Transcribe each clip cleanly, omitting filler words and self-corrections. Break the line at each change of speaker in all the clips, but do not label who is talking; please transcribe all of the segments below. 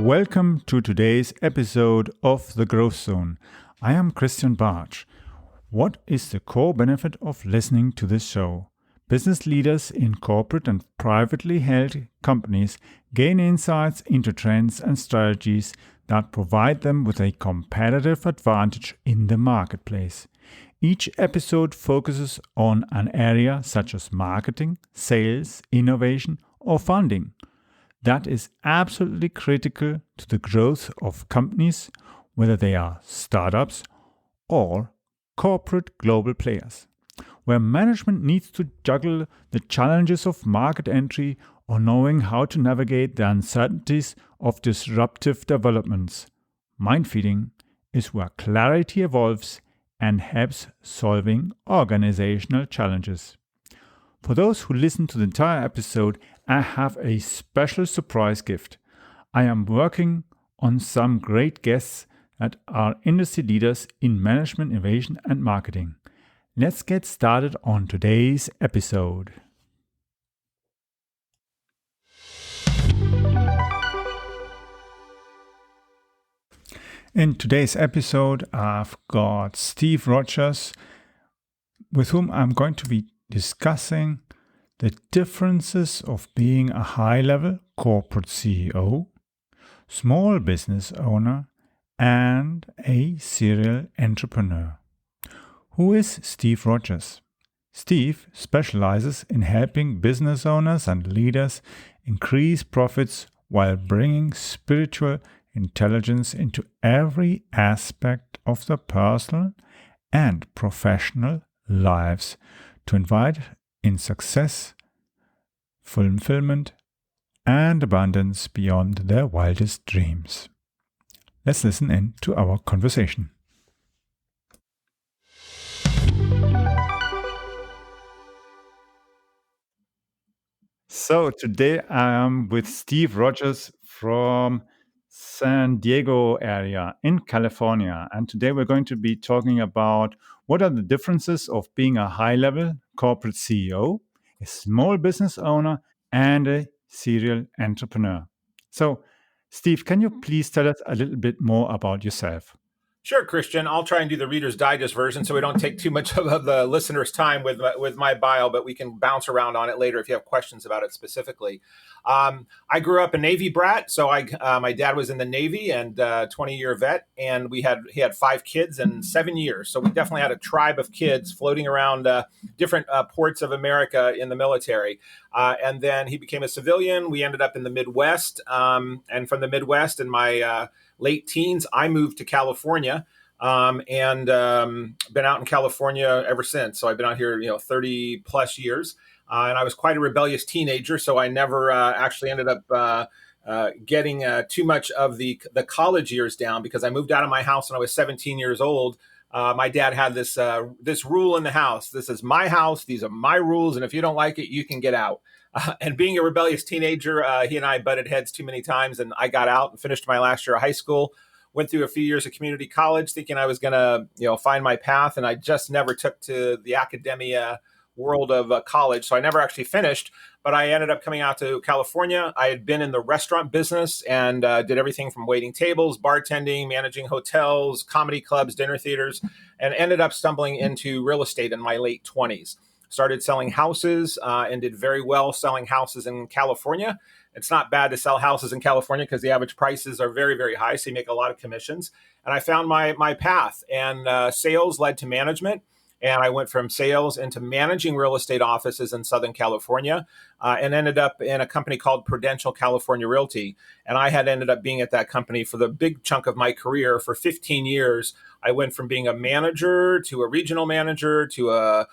Welcome to today's episode of The Growth Zone. I am Christian Bartsch. What is the core benefit of listening to this show? Business leaders in corporate and privately held companies gain insights into trends and strategies that provide them with a competitive advantage in the marketplace. Each episode focuses on an area such as marketing, sales, innovation, or funding that is absolutely critical to the growth of companies, whether they are startups or corporate global players, where management needs to juggle the challenges of market entry or knowing how to navigate the uncertainties of disruptive developments. Mind feeding is where clarity evolves and helps solving organizational challenges. For those who listen to the entire episode, I have a special surprise gift. I am working on some great guests that are industry leaders in management, innovation, and marketing. Let's get started on today's episode. In today's episode, I've got Steve Rodgers, with whom I'm going to be discussing the differences of being a high-level corporate CEO, small business owner, and a serial entrepreneur. Who is Steve Rodgers? Steve specializes in helping business owners and leaders increase profits while bringing spiritual intelligence into every aspect of their personal and professional lives to invite in success, fulfillment, and abundance beyond their wildest dreams. Let's listen in to our conversation. So today I am with Steve Rodgers from San Diego area in California. And today we're going to be talking about what are the differences of being a high-level corporate CEO, a small business owner, and a serial entrepreneur. So, Steve, can you please tell us a little bit more about yourself?
Sure, Christian. I'll try and do the Reader's Digest version so we don't take too much of the listener's time with my bio, but we can bounce around on it later if you have questions about it specifically. I grew up a Navy brat, so my dad was in the Navy and 20-year vet, and he had 5 kids in 7 years. So we definitely had a tribe of kids floating around different ports of America in the military. And then he became a civilian. We ended up in the Midwest, and from the Midwest in my late teens, I moved to California and been out in California ever since. So I've been out here, 30 plus years. And I was quite a rebellious teenager, so I never actually ended up getting too much of the college years down because I moved out of my house when I was 17 years old. My dad had this rule in the house. This is my house. These are my rules. And if you don't like it, you can get out. And being a rebellious teenager, he and I butted heads too many times. And I got out and finished my last year of high school, went through a few years of community college thinking I was going to, find my path. And I just never took to the academia world of college. So I never actually finished, but I ended up coming out to California. I had been in the restaurant business and did everything from waiting tables, bartending, managing hotels, comedy clubs, dinner theaters, and ended up stumbling into real estate in my late 20s. Started selling houses and did very well selling houses in California. It's not bad to sell houses in California because the average prices are very, very high. So you make a lot of commissions. And I found my path, and sales led to management. And I went from sales into managing real estate offices in Southern California and ended up in a company called Prudential California Realty. And I had ended up being at that company for the big chunk of my career. For 15 years, I went from being a manager to a regional manager to a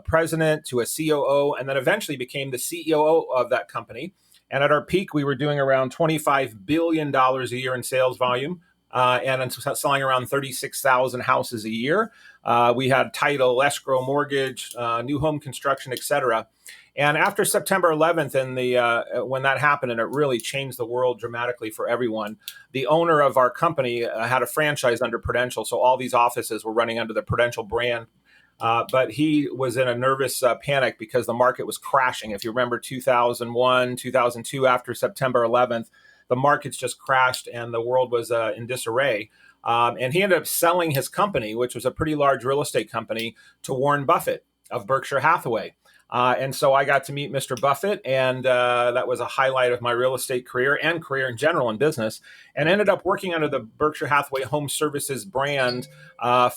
president to a COO, and then eventually became the CEO of that company. And at our peak, we were doing around $25 billion a year in sales volume. And selling around 36,000 houses a year. We had title, escrow, mortgage, new home construction, et cetera. And after September 11th, and when that happened, and it really changed the world dramatically for everyone, the owner of our company had a franchise under Prudential. So all these offices were running under the Prudential brand. But he was in a nervous panic because the market was crashing. If you remember 2001, 2002, after September 11th, the markets just crashed and the world was in disarray. And he ended up selling his company, which was a pretty large real estate company, to Warren Buffett of Berkshire Hathaway. And so I got to meet Mr. Buffett, and that was a highlight of my real estate career and career in general in business, and ended up working under the Berkshire Hathaway Home Services brand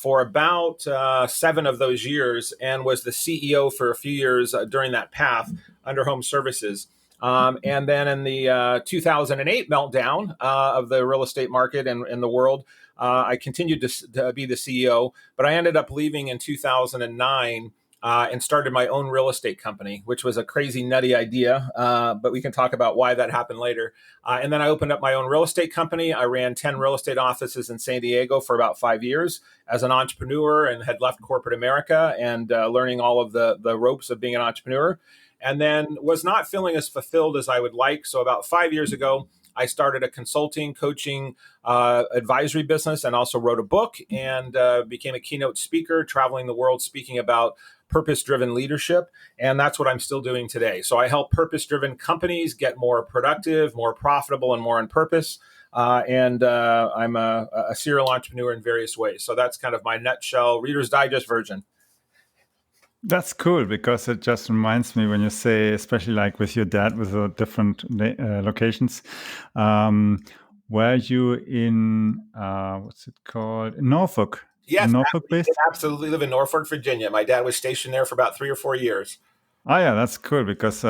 for about 7 of those years, and was the CEO for a few years during that path under Home Services. And then in the 2008 meltdown of the real estate market and in the world, I continued to be the CEO, but I ended up leaving in 2009 and started my own real estate company, which was a crazy, nutty idea. But we can talk about why that happened later. And then I opened up my own real estate company. I ran 10 real estate offices in San Diego for about 5 years as an entrepreneur, and had left corporate America and learning all of the ropes of being an entrepreneur. And then was not feeling as fulfilled as I would like. So about 5 years ago, I started a consulting, coaching, advisory business, and also wrote a book, and became a keynote speaker, traveling the world speaking about purpose-driven leadership. And that's what I'm still doing today. So I help purpose-driven companies get more productive, more profitable, and more on purpose. And I'm a serial entrepreneur in various ways. So that's kind of my nutshell Reader's Digest version.
That's cool, because it just reminds me when you say, especially like with your dad, with the different locations, were you in, what's it called? Norfolk?
Yes,
Norfolk based?
absolutely live in Norfolk, Virginia. My dad was stationed there for about 3 or 4 years.
Oh yeah, that's cool, because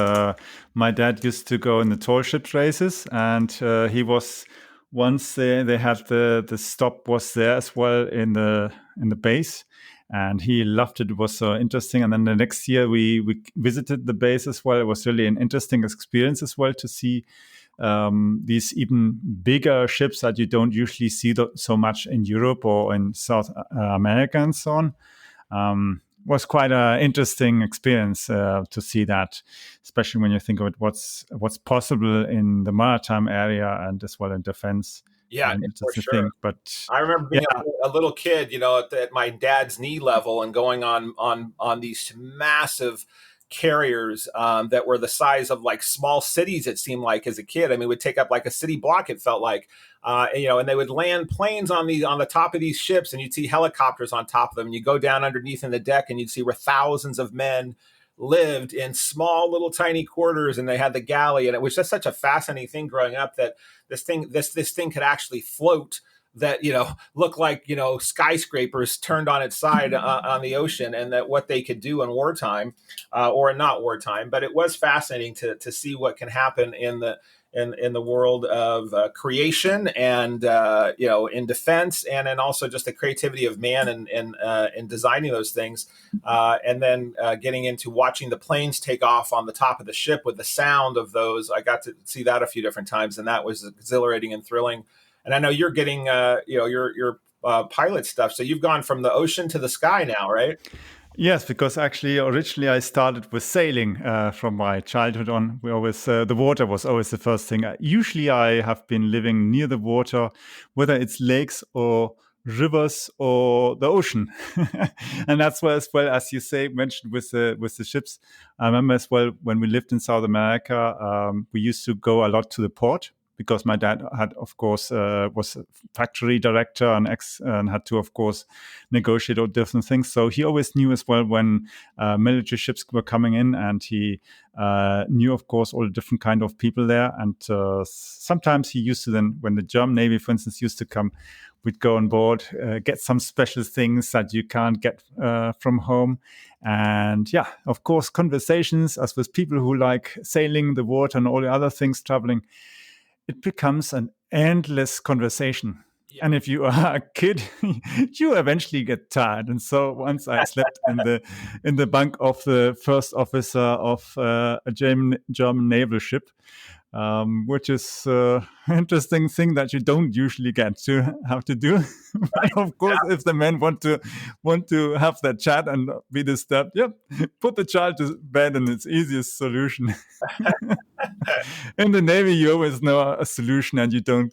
my dad used to go in the tall ships races, and he was once they had the stop was there as well in the base, and he loved it. It was so interesting. And then the next year we visited the base as well. It was really an interesting experience as well to see these even bigger ships that you don't usually see so much in Europe or in South America and so on. Was quite an interesting experience to see that, especially when you think of it, what's possible in the maritime area and as well in defense.
Yeah, for sure.
Thing. But
I remember being a little kid, at my dad's knee level, and going on these massive carriers that were the size of like small cities. It seemed like as a kid, I mean, it would take up like a city block. It felt like, and they would land planes on the top of these ships, and you'd see helicopters on top of them. And you go down underneath in the deck, and you'd see where thousands of men lived in small little tiny quarters, and they had the galley. And it was just such a fascinating thing growing up, that this thing could actually float, that look like skyscrapers turned on its side on the ocean, and that what they could do in wartime or not wartime. But it was fascinating to see what can happen in the world of creation, and in defense, and then also just the creativity of man in designing those things, and then getting into watching the planes take off on the top of the ship with the sound of those. I got to see that a few different times, and that was exhilarating and thrilling. And I know you're getting your pilot stuff, so you've gone from the ocean to the sky now, right?
Yes, because actually originally I started with sailing from my childhood on. We always the water was always the first thing. Usually I have been living near the water, whether it's lakes or rivers or the ocean. And that's why, as well as you mentioned with the ships. I remember as well when we lived in South America, we used to go a lot to the port, because my dad had, of course, was a factory director and had to, of course, negotiate all different things. So he always knew as well when military ships were coming in, and he knew, of course, all the different kind of people there. And sometimes he used to then, when the German Navy, for instance, used to come, we'd go on board, get some special things that you can't get from home. And yeah, of course, conversations as with people who like sailing, the water, and all the other things, traveling. It becomes an endless conversation. Yeah. And if you are a kid, you eventually get tired. And so once I slept in the bunk of the first officer of a German naval ship, which is an interesting thing that you don't usually get to have to do. But of course, if the men want to have that chat and be disturbed, put the child to bed, and it's easiest solution. In the Navy, you always know a solution, and you don't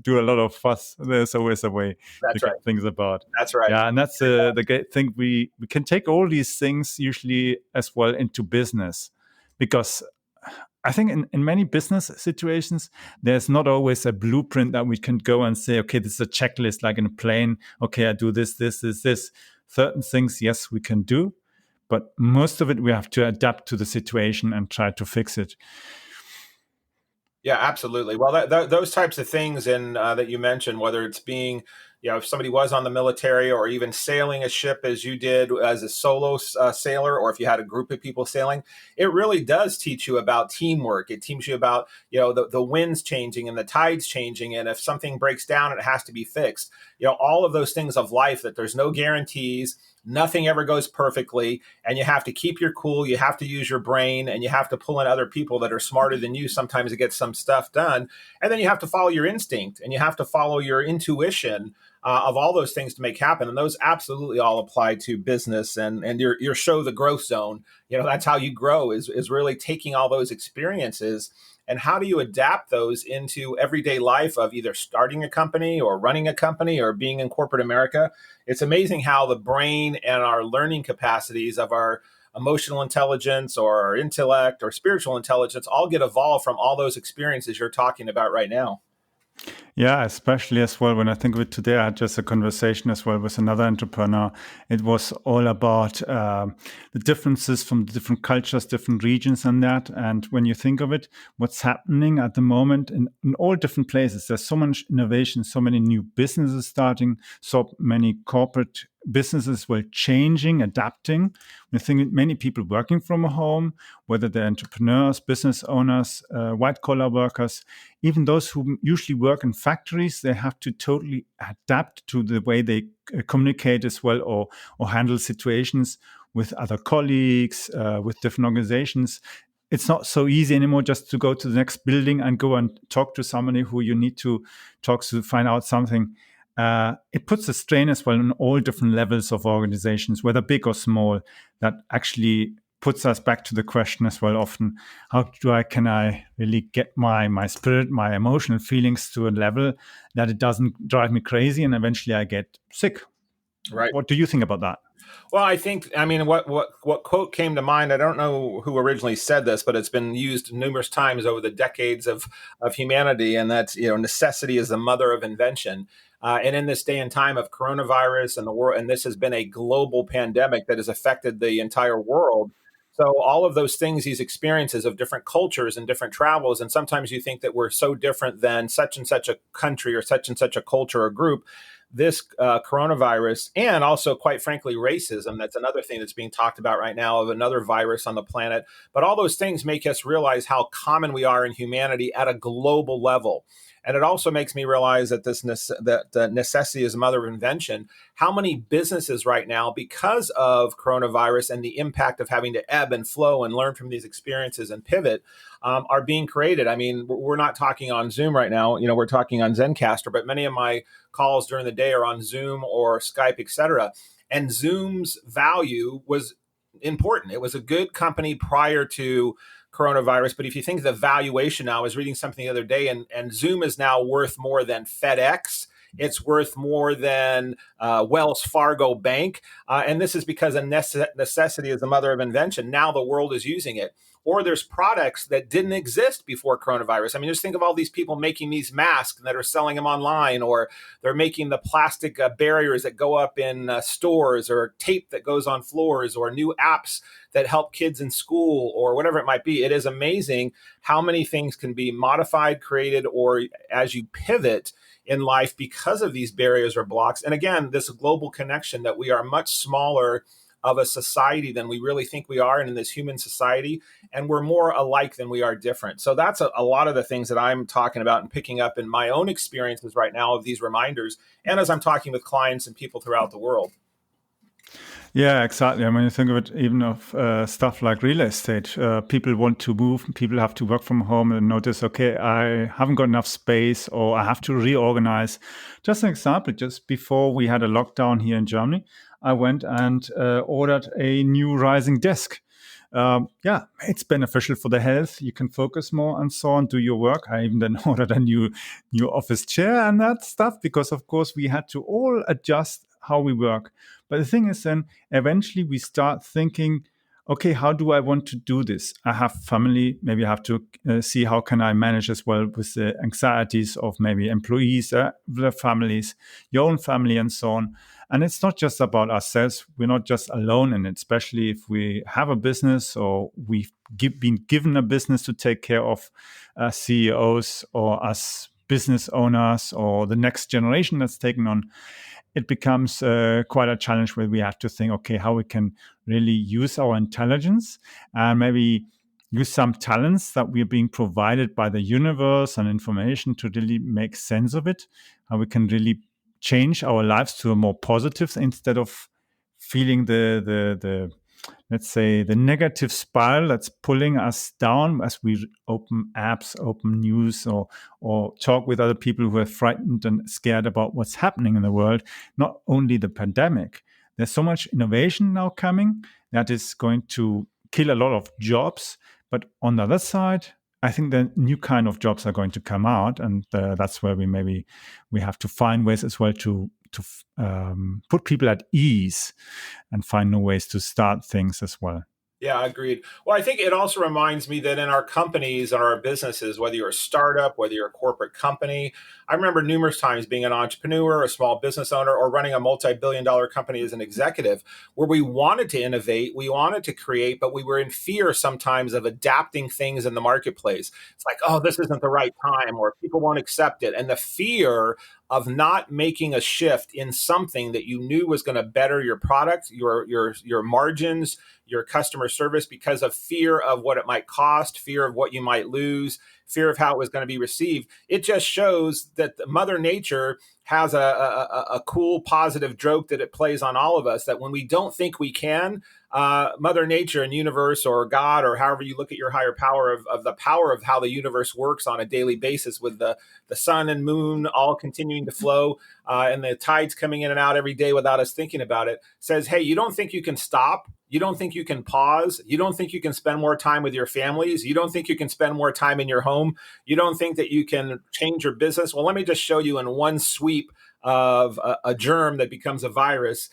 do a lot of fuss. There's always a way to get things about.
That's right.
Yeah, and that's the great thing. We can take all these things usually as well into business, because I think in many business situations, there's not always a blueprint that we can go and say, okay, this is a checklist like in a plane. Okay, I do this. Certain things, yes, we can do. But most of it, we have to adapt to the situation and try to fix it.
Yeah, absolutely. Well, those types of things, and that you mentioned, whether it's being, if somebody was on the military or even sailing a ship as you did as a solo sailor, or if you had a group of people sailing, it really does teach you about teamwork. It teaches you about, the winds changing and the tides changing, and if something breaks down, it has to be fixed. All of those things of life, that there's no guarantees. Nothing ever goes perfectly, and you have to keep your cool. You have to use your brain, and you have to pull in other people that are smarter than you sometimes to get some stuff done. And then you have to follow your instinct, and you have to follow your intuition of all those things to make happen. And those absolutely all apply to business and your show, The Growth Zone. That's how you grow, is really taking all those experiences and how do you adapt those into everyday life of either starting a company or running a company or being in corporate America. It's amazing how the brain and our learning capacities of our emotional intelligence or our intellect or spiritual intelligence all get evolved from all those experiences you're talking about right now.
Yeah, especially as well, when I think of it today, I had just a conversation as well with another entrepreneur. It was all about the differences from different cultures, different regions and that. And when you think of it, what's happening at the moment in all different places, there's so much innovation, so many new businesses starting, so many corporate businesses were changing, adapting. We think many people working from home, whether they're entrepreneurs, business owners, white collar workers, even those who usually work in factories, they have to totally adapt to the way they communicate as well, or handle situations with other colleagues, with different organizations. It's not so easy anymore just to go to the next building and go and talk to somebody who you need to talk to find out something. It puts a strain as well on all different levels of organizations, whether big or small. That actually puts us back to the question as well often, how can I really get my spirit, my emotional feelings to a level that it doesn't drive me crazy and eventually I get sick.
Right.
What do you think about that?
Well, what quote came to mind, I don't know who originally said this, but it's been used numerous times over the decades of humanity, and that's, necessity is the mother of invention. And in this day and time of coronavirus and the world, and this has been a global pandemic that has affected the entire world. So all of those things, these experiences of different cultures and different travels, and sometimes you think that we're so different than such and such a country or such and such a culture or group. This coronavirus, and also, quite frankly, racism, that's another thing that's being talked about right now, of another virus on the planet. But all those things make us realize how common we are in humanity at a global level. And it also makes me realize that that necessity is the mother of invention. How many businesses right now, because of coronavirus and the impact of having to ebb and flow and learn from these experiences and pivot, are being created. I mean, we're not talking on Zoom right now. We're talking on Zencastr, but many of my calls during the day are on Zoom or Skype, etc. And Zoom's value was important. It was a good company prior to coronavirus. But if you think of the valuation now, I was reading something the other day, and Zoom is now worth more than FedEx. It's worth more than Wells Fargo Bank. And this is because a necessity is the mother of invention. Now the world is using it. Or there's products that didn't exist before coronavirus. I mean, just think of all these people making these masks that are selling them online, or they're making the plastic barriers that go up in stores, or tape that goes on floors, or new apps that help kids in school, or whatever it might be. It is amazing how many things can be modified, created, or as you pivot in life because of these barriers or blocks. And again, this global connection, that we are much smaller of a society than we really think we are, and in this human society, and we're more alike than we are different. So that's a lot of the things that I'm talking about and picking up in my own experiences right now of these reminders, and as I'm talking with clients and people throughout the world.
Yeah, exactly. I mean, you think of it, even of stuff like real estate. People want to move. People have to work from home and notice, okay, I haven't got enough space, or I have to reorganize. Just an example, just before we had a lockdown here in Germany, I went and ordered a new rising desk. Yeah, it's beneficial for the health. You can focus more and so on, do your work. I even then ordered a new office chair and that stuff, because of course we had to all adjust how we work. But the thing is, then eventually we start thinking, okay, how do I want to do this? I have family. Maybe I have to see how can I manage as well with the anxieties of maybe employees, their families, your own family, and so on. And it's not just about ourselves. We're not just alone in it, especially if we have a business or we've been given a business to take care of, CEOs or us business owners or the next generation that's taken on. It becomes quite a challenge where we have to think, okay, how we can really use our intelligence and maybe use some talents that we are being provided by the universe and information to really make sense of it, how we can really change our lives to a more positive instead of feeling the let's say the negative spiral that's pulling us down as we open apps, open news, or talk with other people who are frightened and scared about what's happening in the world. Not only the pandemic, there's so much innovation now coming that is going to kill a lot of jobs, but on the other side, I think the new kind of jobs are going to come out, and that's where we have to find ways as well to put people at ease and find new ways to start things as well.
Yeah, agreed. Well, I think it also reminds me that in our companies and our businesses, whether you're a startup, whether you're a corporate company, I remember numerous times being an entrepreneur, a small business owner, or running a multi-billion-dollar company as an executive, where we wanted to innovate, we wanted to create, but we were in fear sometimes of adapting things in the marketplace. It's like, oh, this isn't the right time, or people won't accept it. And the fear of not making a shift in something that you knew was going to better your product, your margins, your customer service, because of fear of what it might cost, fear of what you might lose, fear of how it was going to be received. It just shows that Mother Nature has a cool, positive joke that it plays on all of us, that when we don't think we can, Mother Nature and universe or God, or however you look at your higher power of the power of how the universe works on a daily basis, with the sun and moon all continuing to flow, and the tides coming in and out every day without us thinking about it, says, hey, you don't think you can stop? You don't think you can pause? You don't think you can spend more time with your families? You don't think you can spend more time in your home? You don't think that you can change your business? Well, let me just show you in one sweep of a germ that becomes a virus.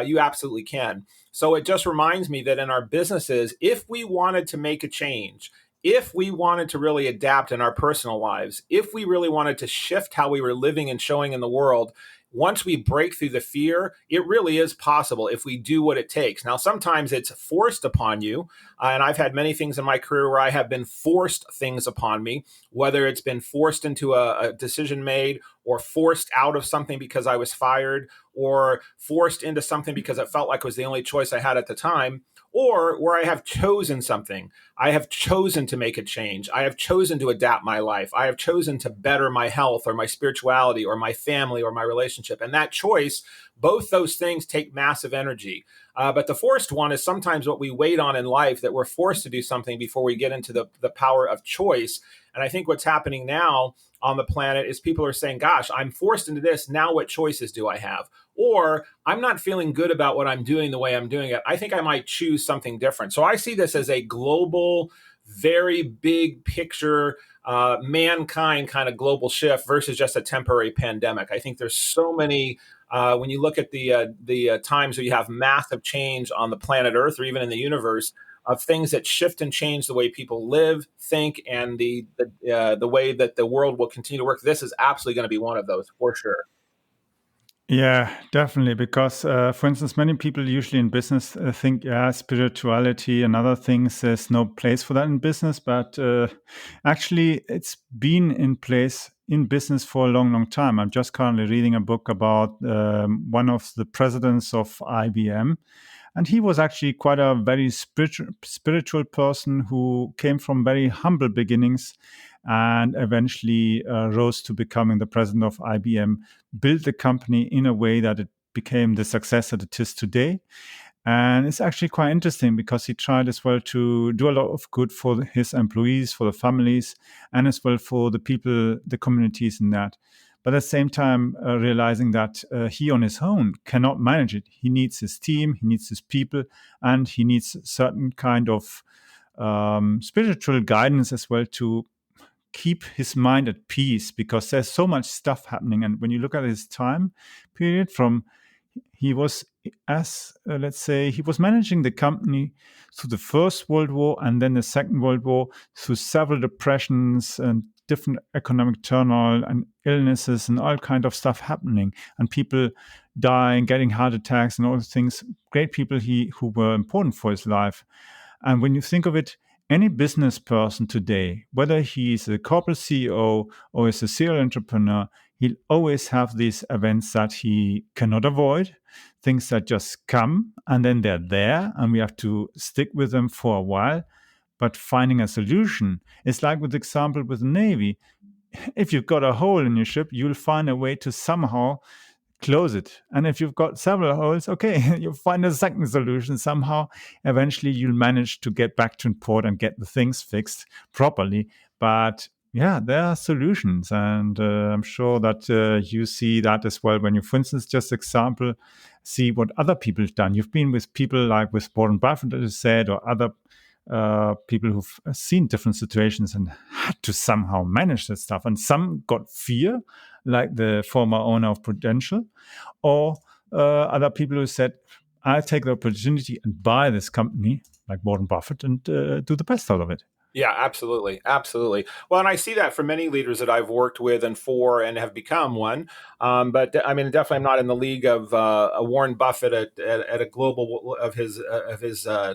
You absolutely can. So it just reminds me that in our businesses, if we wanted to make a change, if we wanted to really adapt in our personal lives, if we really wanted to shift how we were living and showing in the world, once we break through the fear, it really is possible if we do what it takes. Now, sometimes it's forced upon you. And I've had many things in my career where I have been forced things upon me, whether it's been forced into a decision made, or forced out of something because I was fired, or forced into something because it felt like it was the only choice I had at the time, or where I have chosen something. I have chosen to make a change. I have chosen to adapt my life. I have chosen to better my health or my spirituality or my family or my relationship. And that choice, both those things take massive energy. But the forced one is sometimes what we wait on in life, that we're forced to do something before we get into the power of choice. And I think what's happening now on the planet is people are saying, gosh, I'm forced into this. Now what choices do I have? Or I'm not feeling good about what I'm doing the way I'm doing it. I think I might choose something different. So I see this as a global, very big picture, mankind kind of global shift versus just a temporary pandemic. I think there's so many. When you look at the times where you have massive change on the planet Earth or even in the universe, of things that shift and change the way people live, think, and the way that the world will continue to work, this is absolutely going to be one of those for sure.
Yeah, definitely. Because, for instance, many people usually in business think, yeah, spirituality and other things, there's no place for that in business. But actually, it's been in place in business for a long, long time. I'm just currently reading a book about one of the presidents of IBM. And he was actually quite a very spiritual person who came from very humble beginnings and eventually rose to becoming the president of IBM, built the company in a way that it became the success that it is today. And it's actually quite interesting because he tried as well to do a lot of good for his employees, for the families, and as well for the people, the communities in that. But at the same time, realizing that he on his own cannot manage it. He needs his team, he needs his people, and he needs certain kind of spiritual guidance as well to keep his mind at peace, because there's so much stuff happening. And when you look at his time period from he was, let's say, he was managing the company through the First World War and then the Second World War, through several depressions and different economic turmoil and illnesses and all kind of stuff happening, and people dying, getting heart attacks and all those things. Great people who were important for his life. And when you think of it, any business person today, whether he's a corporate CEO or is a serial entrepreneur, he'll always have these events that he cannot avoid, things that just come and then they're there and we have to stick with them for a while. But finding a solution is like with the example with the Navy. If you've got a hole in your ship, you'll find a way to somehow close it. And if you've got several holes, okay, you'll find a second solution somehow. Eventually, you'll manage to get back to port and get the things fixed properly. But yeah, there are solutions. And I'm sure that you see that as well when you, for instance, just example, see what other people have done. You've been with people like with Warren Buffett, as you said, or other people who've seen different situations and had to somehow manage that stuff. And some got fear, like the former owner of Prudential, or other people who said, I'll take the opportunity and buy this company, like Warren Buffett, and do the best out of it.
Yeah, absolutely. Absolutely. Well, and I see that for many leaders that I've worked with and for and have become one. But I mean, definitely I'm not in the league of a Warren Buffett at a global of his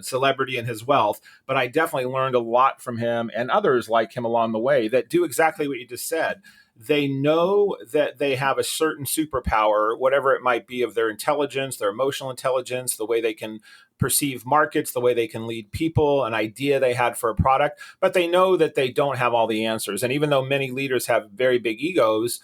celebrity and his wealth. But I definitely learned a lot from him and others like him along the way that do exactly what you just said. They know that they have a certain superpower, whatever it might be, of their intelligence, their emotional intelligence, the way they can perceive markets, the way they can lead people, an idea they had for a product, but they know that they don't have all the answers. And even though many leaders have very big egos,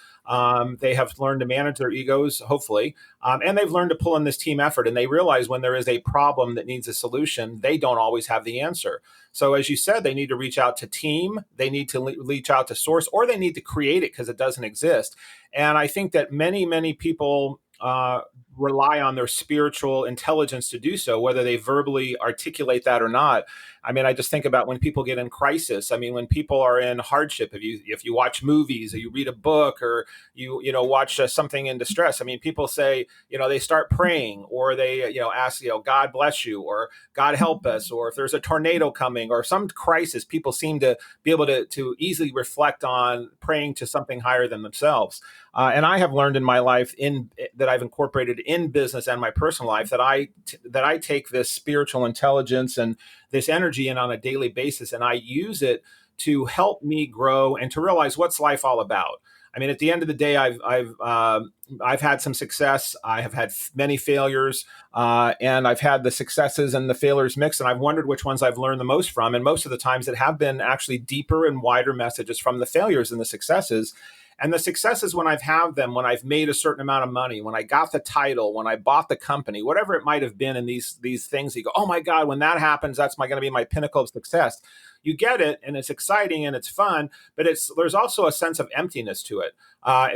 they have learned to manage their egos, hopefully, and they've learned to pull in this team effort. And they realize when there is a problem that needs a solution, they don't always have the answer. So as you said, they need to reach out to team, they need to reach out to source, or they need to create it because it doesn't exist. And I think that many people rely on their spiritual intelligence to do so, whether they verbally articulate that or not. I mean, I just think about when people get in crisis. I mean, when people are in hardship, if you watch movies or you read a book or you watch something in distress, I mean, people say, they start praying or they, ask, God bless you or God help us, or if there's a tornado coming or some crisis, people seem to be able to easily reflect on praying to something higher than themselves. And I have learned in my life that I've incorporated in business and my personal life that I take this spiritual intelligence and this energy in on a daily basis, and I use it to help me grow and to realize what's life all about. I mean, at the end of the day, I've had some success. I have had many failures, and I've had the successes and the failures mixed. And I've wondered which ones I've learned the most from. And most of the times, it have been actually deeper and wider messages from the failures and the successes. And the successes, when I've had them, when I've made a certain amount of money, when I got the title, when I bought the company, whatever it might have been in these things, you go, oh my God, when that happens, that's going to be my pinnacle of success. You get it, and it's exciting and it's fun, but there's also a sense of emptiness to it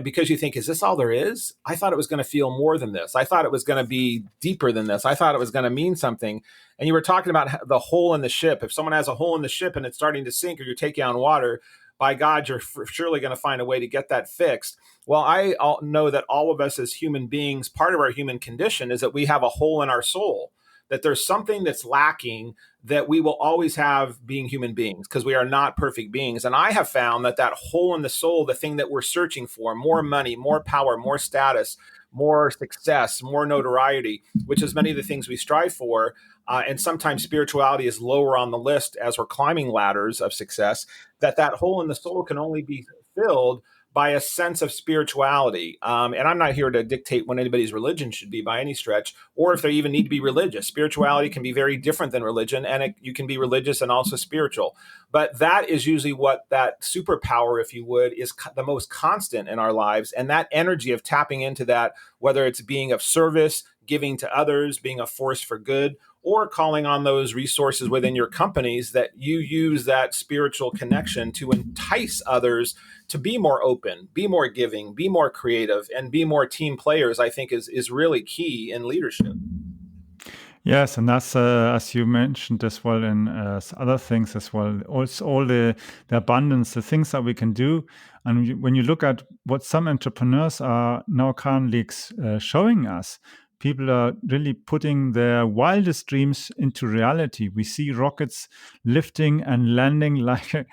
because you think, is this all there is? I thought it was going to feel more than this. I thought it was going to be deeper than this. I thought it was going to mean something. And you were talking about the hole in the ship. If someone has a hole in the ship and it's starting to sink or you're taking on water, by God, you're surely going to find a way to get that fixed. Well, I know that all of us as human beings, part of our human condition is that we have a hole in our soul, that there's something that's lacking that we will always have being human beings because we are not perfect beings. And I have found that hole in the soul, the thing that we're searching for, more money, more power, more status, more success, more notoriety, which is many of the things we strive for. And sometimes spirituality is lower on the list as we're climbing ladders of success, that hole in the soul can only be filled by a sense of spirituality. And I'm not here to dictate what anybody's religion should be by any stretch, or if they even need to be religious. Spirituality can be very different than religion, and you can be religious and also spiritual. But that is usually what that superpower, if you would, is the most constant in our lives. And that energy of tapping into that, whether it's being of service, giving to others, being a force for good, or calling on those resources within your companies, that you use that spiritual connection to entice others to be more open, be more giving, be more creative, and be more team players, I think is really key in leadership.
Yes, and that's as you mentioned as well in other things as well. Also, all the abundance, the things that we can do, and when you look at what some entrepreneurs are now currently showing us, People are really putting their wildest dreams into reality. We see rockets lifting and landing like a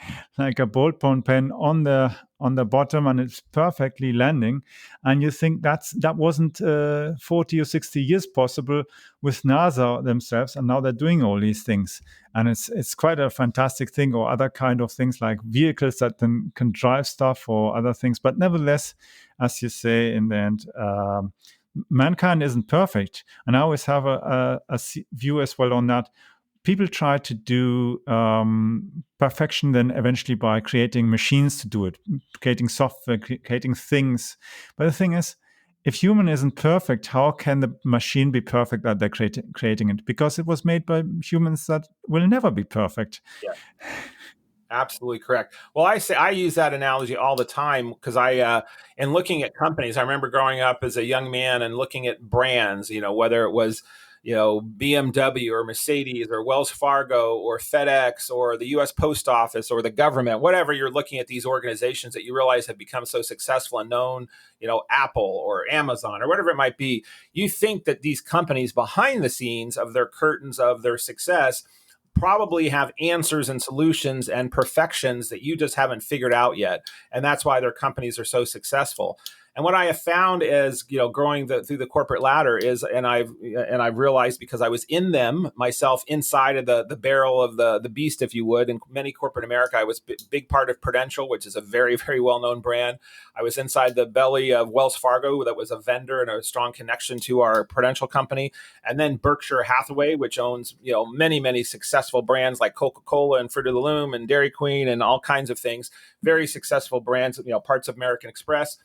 ballpoint pen on the bottom, and it's perfectly landing. And you think that wasn't 40 or 60 years possible with NASA themselves, and now they're doing all these things, and it's quite a fantastic thing. Or other kind of things like vehicles that then can drive stuff or other things. But nevertheless, as you say, in the end, mankind isn't perfect, and I always have a view as well on that. People try to do perfection then eventually by creating machines to do it, creating software, creating things. But the thing is, if human isn't perfect, how can the machine be perfect that they're creating it? Because it was made by humans that will never be perfect.
Yeah. Absolutely correct. Well, I use that analogy all the time because in looking at companies, I remember growing up as a young man and looking at brands, whether it was, BMW or Mercedes or Wells Fargo or FedEx or the US Post Office or the government, whatever. You're looking at these organizations that you realize have become so successful and known, Apple or Amazon or whatever it might be. You think that these companies behind the scenes of their curtains of their success probably have answers and solutions and perfections that you just haven't figured out yet. And that's why their companies are so successful. And what I have found is, growing through the corporate ladder is, and I've realized because I was in them myself, inside of the barrel of the beast, if you would. In many corporate America, I was a big part of Prudential, which is a very, very well-known brand. I was inside the belly of Wells Fargo, that was a vendor and a strong connection to our Prudential company. And then Berkshire Hathaway, which owns, many, many successful brands like Coca-Cola and Fruit of the Loom and Dairy Queen and all kinds of things. Very successful brands, parts of American Express.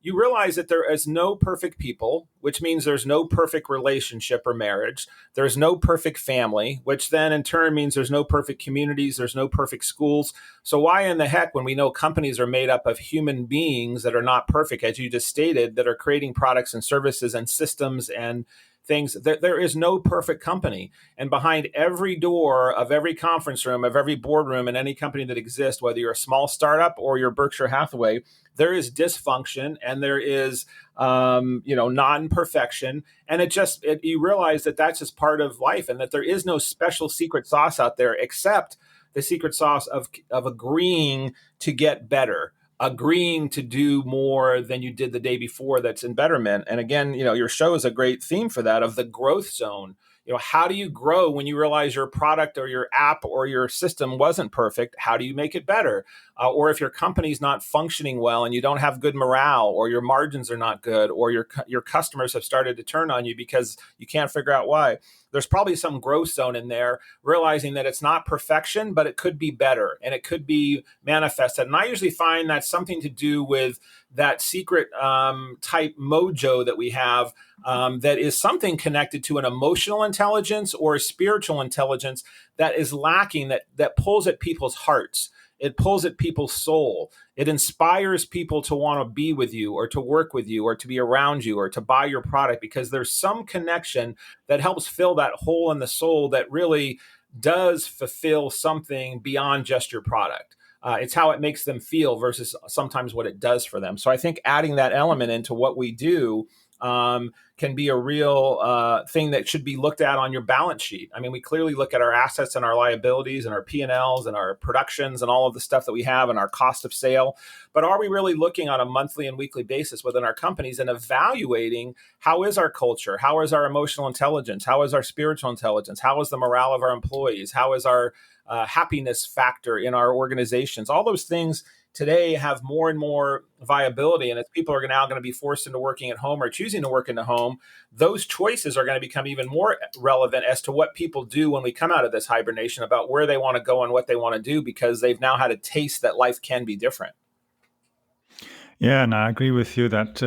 You realize that there is no perfect people, which means there's no perfect relationship or marriage. There's no perfect family, which then in turn means there's no perfect communities. There's no perfect schools. So why in the heck, when we know companies are made up of human beings that are not perfect, as you just stated, that are creating products and services and systems and things, there is no perfect company. And behind every door of every conference room, of every boardroom in any company that exists, whether you're a small startup or you're Berkshire Hathaway, there is dysfunction and there is, non-perfection. And you realize that that's just part of life and that there is no special secret sauce out there except the secret sauce of agreeing to get better, agreeing to do more than you did the day before. That's in betterment. And again, your show is a great theme for that, of the growth zone. How do you grow when you realize your product or your app or your system wasn't perfect? How do you make it better? Or if your company's not functioning well and you don't have good morale, or your margins are not good, or your customers have started to turn on you because you can't figure out why, there's probably some growth zone in there, realizing that it's not perfection, but it could be better and it could be manifested. And I usually find that's something to do with that secret type mojo that we have, that is something connected to an emotional intelligence or a spiritual intelligence that is lacking, that pulls at people's hearts. It pulls at people's soul. It inspires people to want to be with you or to work with you or to be around you or to buy your product, because there's some connection that helps fill that hole in the soul that really does fulfill something beyond just your product. It's how it makes them feel versus sometimes what it does for them. So I think adding that element into what we do can be a real thing that should be looked at on your balance sheet. I mean, we clearly look at our assets and our liabilities and our P&Ls and our productions and all of the stuff that we have and our cost of sale. But are we really looking on a monthly and weekly basis within our companies and evaluating how is our culture? How is our emotional intelligence? How is our spiritual intelligence? How is the morale of our employees? How is our happiness factor in our organizations? All those things today have more and more viability. And as people are now going to be forced into working at home or choosing to work in the home, those choices are going to become even more relevant as to what people do when we come out of this hibernation, about where they want to go and what they want to do, because they've now had a taste that life can be different.
Yeah, and I agree with you that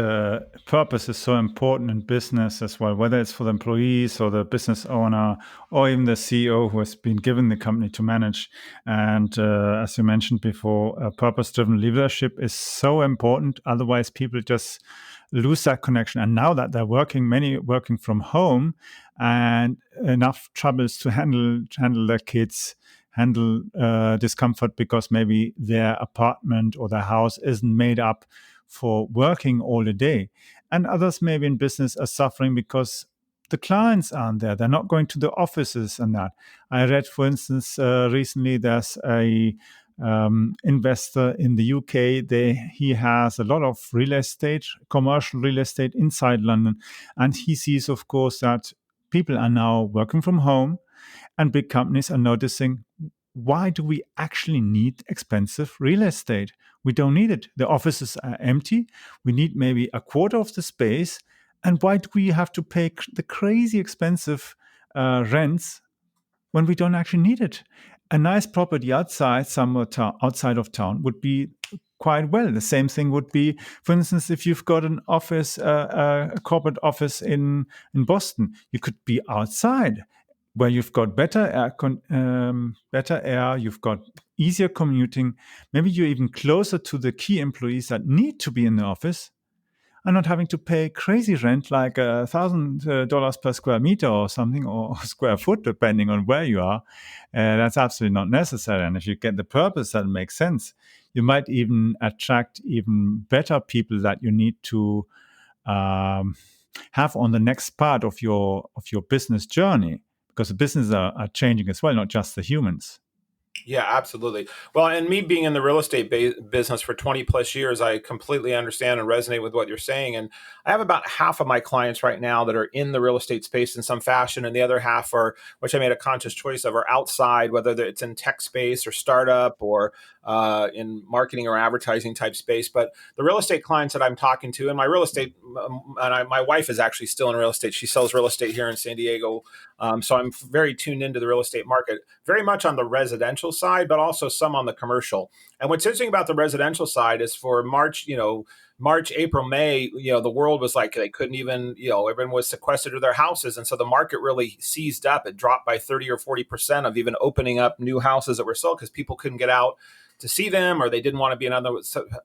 purpose is so important in business as well, whether it's for the employees or the business owner or even the CEO who has been given the company to manage. And as you mentioned before, purpose-driven leadership is so important. Otherwise, people just lose that connection. And now that many working from home, and enough troubles to handle their kids, handle discomfort because maybe their apartment or their house isn't made up for working all the day. And others maybe in business are suffering because the clients aren't there. They're not going to the offices and that. I read, for instance, recently there's a investor in the UK. He has a lot of real estate, commercial real estate inside London. And he sees, of course, that people are now working from home and big companies are noticing, why do we actually need expensive real estate? We don't need it. The offices are empty. We need maybe a quarter of the space. And why do we have to pay the crazy expensive rents when we don't actually need it? A nice property outside, somewhere outside of town, would be quite well. The same thing would be, for instance, if you've got an office, a corporate office in Boston, you could be outside where you've got better air, you've got easier commuting. Maybe you're even closer to the key employees that need to be in the office, and not having to pay crazy rent like $1,000 per square meter or something, or square foot, depending on where you are. That's absolutely not necessary. And if you get the purpose that makes sense, you might even attract even better people that you need to have on the next part of your business journey, because the businesses are changing as well, not just the humans.
Yeah, absolutely. Well, and me being in the real estate business for 20 plus years, I completely understand and resonate with what you're saying. And I have about half of my clients right now that are in the real estate space in some fashion, and the other half are, which I made a conscious choice of, are outside, whether it's in tech space or startup or in marketing or advertising type space. But the real estate clients that I'm talking to, and my real estate, my wife is actually still in real estate. She sells real estate here in San Diego. So I'm very tuned into the real estate market, very much on the residential side, but also some on the commercial. And what's interesting about the residential side is for March, April, May, the world was like, they couldn't even, everyone was sequestered to their houses. And so the market really seized up. It dropped by 30 or 40% of even opening up new houses that were sold because people couldn't get out to see them, or they didn't want to be in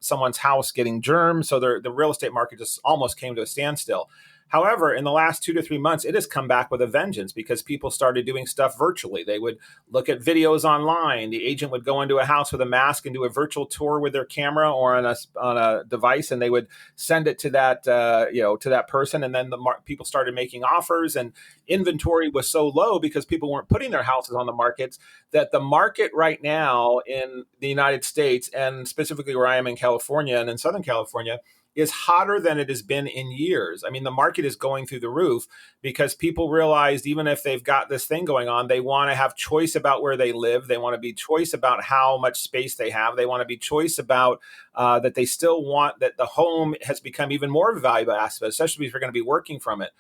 someone's house getting germs. So the real estate market just almost came to a standstill. However, in the last 2 to 3 months, it has come back with a vengeance because people started doing stuff virtually. They would look at videos online. The agent would go into a house with a mask and do a virtual tour with their camera or on a device, and they would send it to that to that person. And then people started making offers, and inventory was so low because people weren't putting their houses on the markets, that the market right now in the United States, and specifically where I am in California and in Southern California, is hotter than it has been in years. I mean, the market is going through the roof because people realized, even if they've got this thing going on, they want to have choice about where they live. They want to be choice about how much space they have. They want to be choice about that they still want, that the home has become even more of a valuable aspect, especially if you're going to be working from it.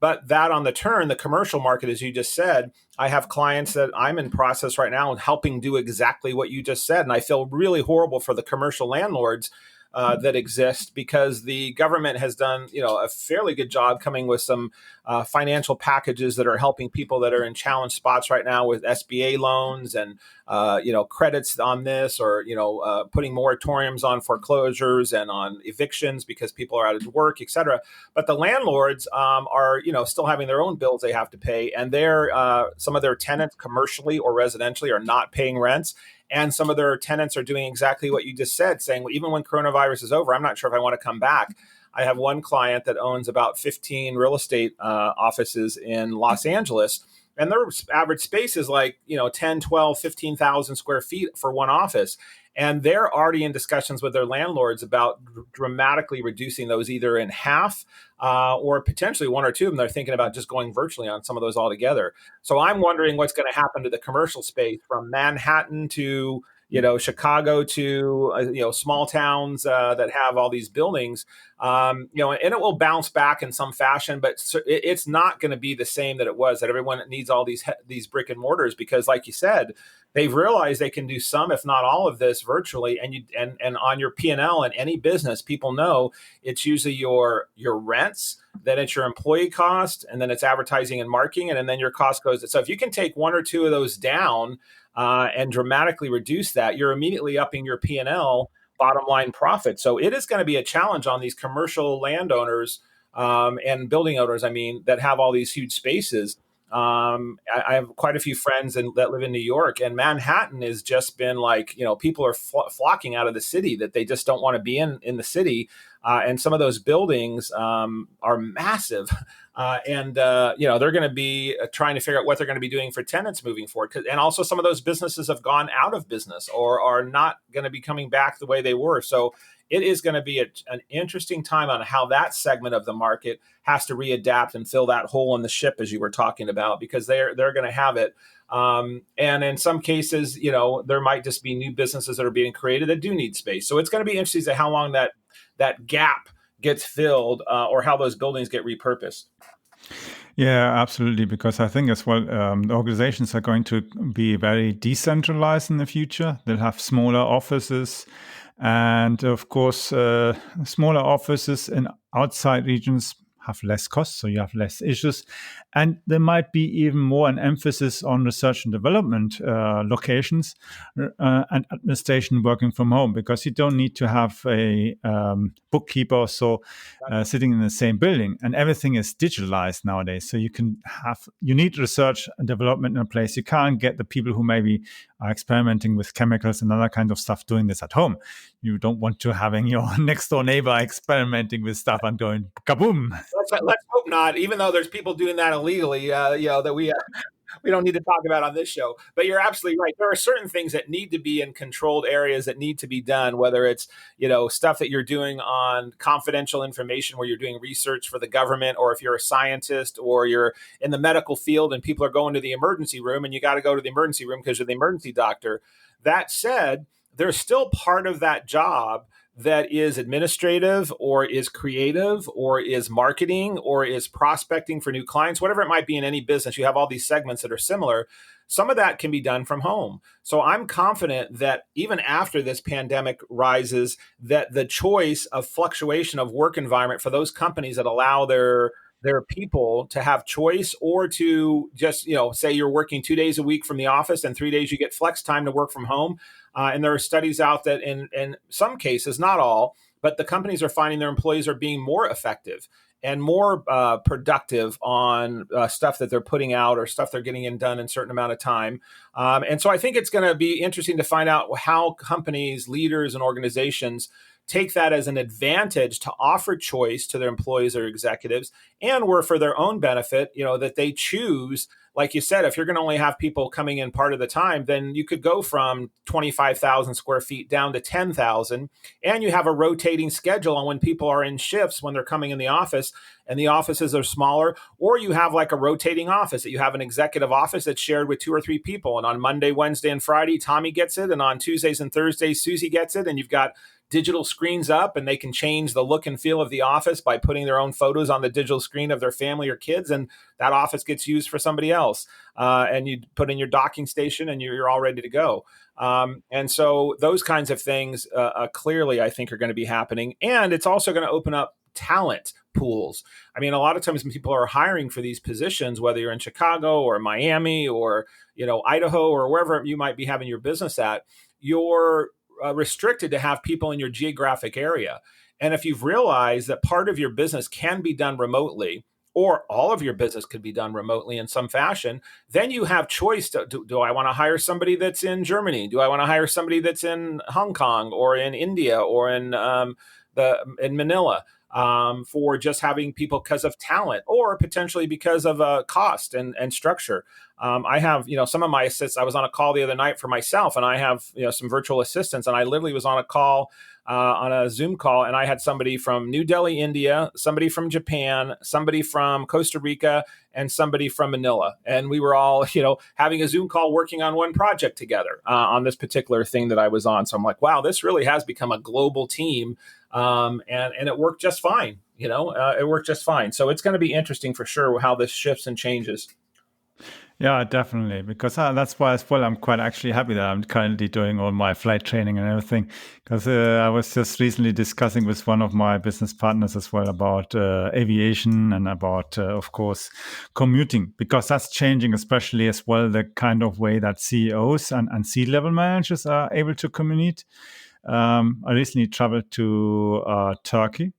But that on the turn, the commercial market, as you just said, I have clients that I'm in process right now and helping do exactly what you just said. And I feel really horrible for the commercial landlords that exist, because the government has done, a fairly good job coming with some financial packages that are helping people that are in challenged spots right now with SBA loans and, credits on this, or, putting moratoriums on foreclosures and on evictions because people are out of work, et cetera. But the landlords are, still having their own bills they have to pay. And some of their tenants, commercially or residentially, are not paying rents. And some of their tenants are doing exactly what you just said, saying, well, even when coronavirus is over, I'm not sure if I want to come back. I have one client that owns about 15 real estate offices in Los Angeles, and their average space is like, 10, 12, 15,000 square feet for one office. And they're already in discussions with their landlords about dramatically reducing those either in half or potentially one or two of them. They're thinking about just going virtually on some of those altogether. So I'm wondering what's going to happen to the commercial space from Manhattan to Chicago to small towns that have all these buildings, and it will bounce back in some fashion, but it's not going to be the same that it was. That everyone needs all these brick and mortars, because, like you said, they've realized they can do some, if not all, of this virtually. And on your P&L in any business, people know it's usually your rents, then it's your employee cost, and then it's advertising and marketing, and then your cost goes. So if you can take one or two of those down and dramatically reduce that, you're immediately upping your P&L bottom line profit. So it is going to be a challenge on these commercial landowners and building owners, that have all these huge spaces. I have quite a few friends that live in New York, and Manhattan has just been like, people are flocking out of the city, that they just don't want to be in the city. And some of those buildings are massive. They're going to be trying to figure out what they're going to be doing for tenants moving forward. And also some of those businesses have gone out of business or are not going to be coming back the way they were. So it is going to be an interesting time on how that segment of the market has to readapt and fill that hole in the ship, as you were talking about, because they're going to have it. And in some cases, there might just be new businesses that are being created that do need space. So it's going to be interesting to see how long that gap gets filled or how those buildings get repurposed.
Yeah, absolutely. Because I think as well, the organizations are going to be very decentralized in the future. They'll have smaller offices. And of course, smaller offices in outside regions have less costs, so you have less issues. And there might be even more an emphasis on research and development locations and administration working from home, because you don't need to have a bookkeeper or so sitting in the same building, and everything is digitalized nowadays. So you need research and development in a place. You can't get the people who maybe are experimenting with chemicals and other kind of stuff doing this at home. You don't want to having your next door neighbor experimenting with stuff and going kaboom.
Let's hope not, even though there's people doing that illegally, that we don't need to talk about on this show. But you're absolutely right. There are certain things that need to be in controlled areas that need to be done, whether it's, stuff that you're doing on confidential information where you're doing research for the government, or if you're a scientist or you're in the medical field and people are going to the emergency room and you got to go to the emergency room because you're the emergency doctor. That said, there's still part of that job that is administrative or is creative or is marketing or is prospecting for new clients, whatever it might be in any business. You have all these segments that are similar. Some of that can be done from home. So I'm confident that even after this pandemic rises, that the choice of fluctuation of work environment for those companies that allow their people to have choice, or to just, say you're working 2 days a week from the office and 3 days you get flex time to work from home. And there are studies out that in some cases, not all, but the companies are finding their employees are being more effective and more productive on stuff that they're putting out or stuff they're getting done in a certain amount of time. And so I think it's going to be interesting to find out how companies, leaders, and organizations take that as an advantage to offer choice to their employees or executives, and were for their own benefit, that they choose. Like you said, if you're going to only have people coming in part of the time, then you could go from 25,000 square feet down to 10,000, and you have a rotating schedule on when people are in shifts when they're coming in the office, and the offices are smaller. Or you have like a rotating office, that you have an executive office that's shared with 2 or 3 people, and on Monday, Wednesday, and Friday, Tommy gets it, and on Tuesdays and Thursdays, Susie gets it, and you've got digital screens up, and they can change the look and feel of the office by putting their own photos on the digital screen of their family or kids, and that office gets used for somebody else. And you put in your docking station and you're all ready to go. And so those kinds of things clearly, I think, are going to be happening. And it's also going to open up talent pools. I mean, a lot of times when people are hiring for these positions, whether you're in Chicago or Miami or, Idaho or wherever you might be having your business at, you're restricted to have people in your geographic area. And if you've realized that part of your business can be done remotely, or all of your business could be done remotely in some fashion, then you have choice. Do I want to hire somebody that's in Germany? Do I want to hire somebody that's in Hong Kong or in India or in Manila? For just having people because of talent, or potentially because of cost and structure. I have, some of my assistants. I was on a call the other night for myself, and I have, some virtual assistants, and I literally was on a call, on a Zoom call, and I had somebody from New Delhi, India, somebody from Japan, somebody from Costa Rica, and somebody from Manila. And we were all, having a Zoom call working on one project together on this particular thing that I was on. So I'm like, wow, this really has become a global team. And it worked just fine. It worked just fine. So it's going to be interesting for sure how this shifts and changes.
Yeah, definitely. Because that's why as well, I'm quite actually happy that I'm currently doing all my flight training and everything. Because I was just recently discussing with one of my business partners as well about aviation and about, of course, commuting. Because that's changing, especially as well, the kind of way that CEOs and C-level managers are able to commute. I recently traveled to Turkey.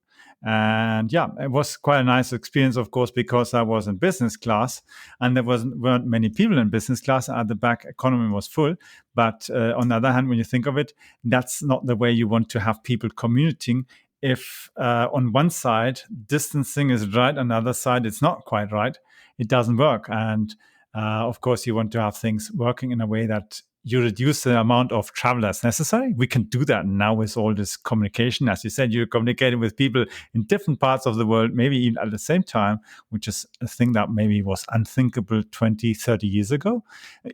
And yeah, it was quite a nice experience, of course, because I was in business class and there weren't many people in business class. At the back, economy was full. But on the other hand, when you think of it, that's not the way you want to have people commuting. If on one side distancing is right, on the other side it's not quite right, it doesn't work. And of course, you want to have things working in a way that you reduce the amount of travel that's necessary. We can do that now with all this communication. As you said, you're communicating with people in different parts of the world, maybe even at the same time, which is a thing that maybe was unthinkable 20, 30 years ago.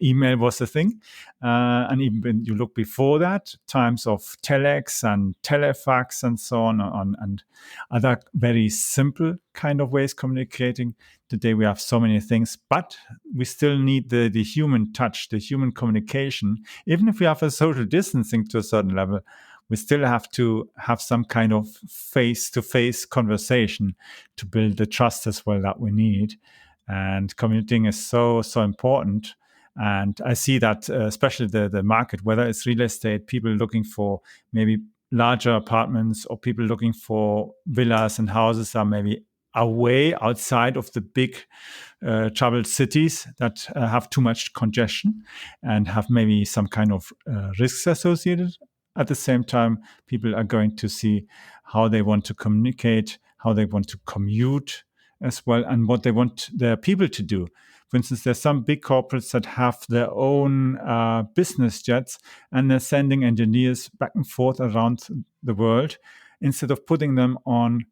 Email was a thing. And even when you look before that, times of telex and telefax and so on, and other very simple kind of ways communicating. Today we have so many things, but we still need the human touch, the human communication. Even if we have a social distancing to a certain level, we still have to have some kind of face-to-face conversation to build the trust as well that we need. And commuting is so important. And I see that especially the market, whether it's real estate, people looking for maybe larger apartments or people looking for villas and houses are maybe away outside of the big troubled cities that have too much congestion and have maybe some kind of risks associated. At the same time, people are going to see how they want to communicate, how they want to commute as well, and what they want their people to do. For instance, there's some big corporates that have their own business jets, and they're sending engineers back and forth around the world instead of putting them on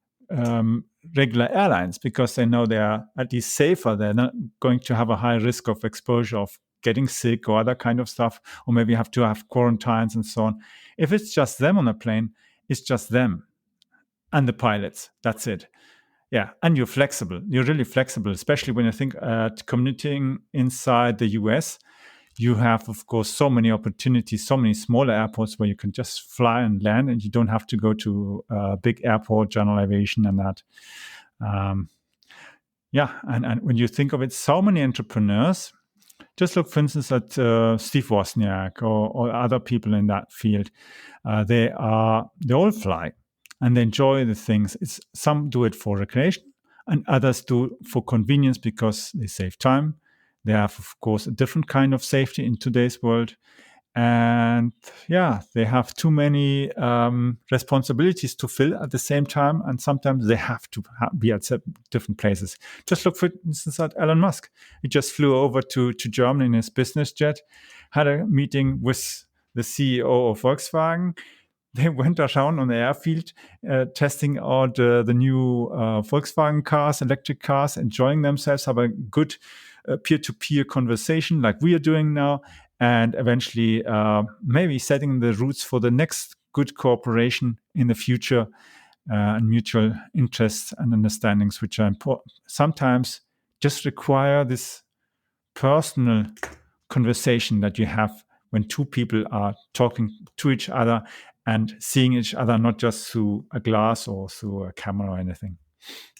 regular airlines, because they know they are at least safer. They're not going to have a high risk of exposure of getting sick or other kind of stuff, or maybe have to have quarantines and so on. If it's just them on a plane, it's just them and the pilots. That's it. Yeah, and you're flexible. You're really flexible, especially when you think commuting inside the US. You have, of course, so many opportunities, so many smaller airports where you can just fly and land, and you don't have to go to a big airport, general aviation, and that. And when you think of it, so many entrepreneurs. Just look, for instance, at Steve Wozniak or other people in that field. They all fly and they enjoy the things. Some do it for recreation, and others do for convenience because they save time. They have, of course, a different kind of safety in today's world. And yeah, they have too many responsibilities to fill at the same time. And sometimes they have to be at different places. Just look, for instance, at Elon Musk. He just flew over to Germany in his business jet, had a meeting with the CEO of Volkswagen. They went around on the airfield, testing out the new Volkswagen cars, electric cars, enjoying themselves, have a good peer-to-peer conversation like we are doing now, and eventually maybe setting the roots for the next good cooperation in the future, and mutual interests and understandings, which are important. Sometimes just require this personal conversation that you have when two people are talking to each other and seeing each other, not just through a glass or through a camera or anything.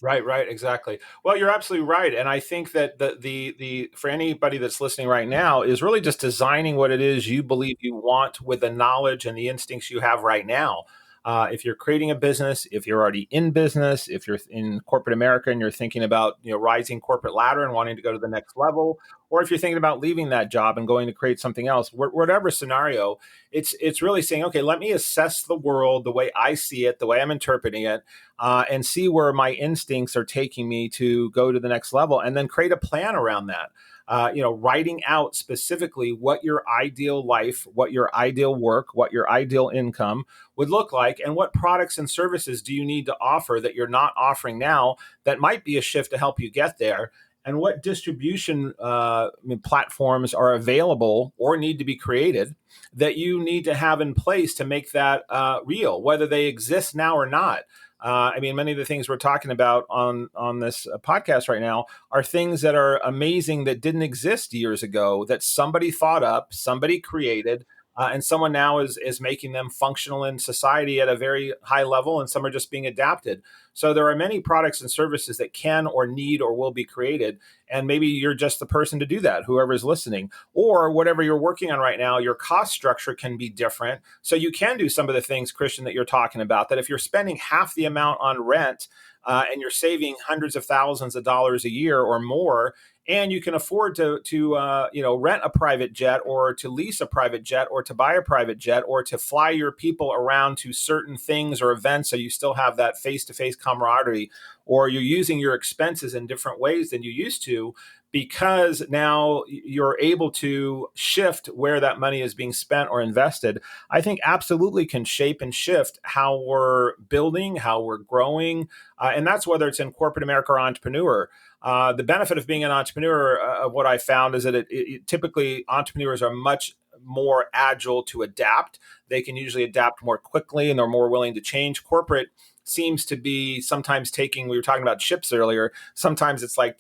Right, exactly. Well, you're absolutely right, and I think that the for anybody that's listening right now is really just designing what it is you believe you want with the knowledge and the instincts you have right now. If you're creating a business, if you're already in business, if you're in corporate America and you're thinking about rising corporate ladder and wanting to go to the next level, or if you're thinking about leaving that job and going to create something else, whatever scenario, it's really saying, okay, let me assess the world the way I see it, the way I'm interpreting it, and see where my instincts are taking me to go to the next level, and then create a plan around that. Writing out specifically what your ideal life, what your ideal work, what your ideal income would look like, and what products and services do you need to offer that you're not offering now that might be a shift to help you get there, and what distribution platforms are available or need to be created that you need to have in place to make that real, whether they exist now or not. Many of the things we're talking about on this podcast right now are things that are amazing that didn't exist years ago, that somebody thought up, somebody created, and someone now is making them functional in society at a very high level, and some are just being adapted. So there are many products and services that can or need or will be created, and maybe you're just the person to do that, whoever is listening, or whatever you're working on right now, your cost structure can be different. So you can do some of the things, Christian, that you're talking about, that if you're spending half the amount on rent, and you're saving hundreds of thousands of dollars a year or more, and you can afford to rent a private jet, or to lease a private jet, or to buy a private jet, or to fly your people around to certain things or events, so you still have that face-to-face camaraderie, or you're using your expenses in different ways than you used to, because now you're able to shift where that money is being spent or invested, I think absolutely can shape and shift how we're building, how we're growing. And that's whether it's in corporate America or entrepreneur. The benefit of being an entrepreneur, what I found, is that typically entrepreneurs are much more agile to adapt. They can usually adapt more quickly, and they're more willing to change. Corporate seems to be sometimes we were talking about ships earlier. Sometimes it's like,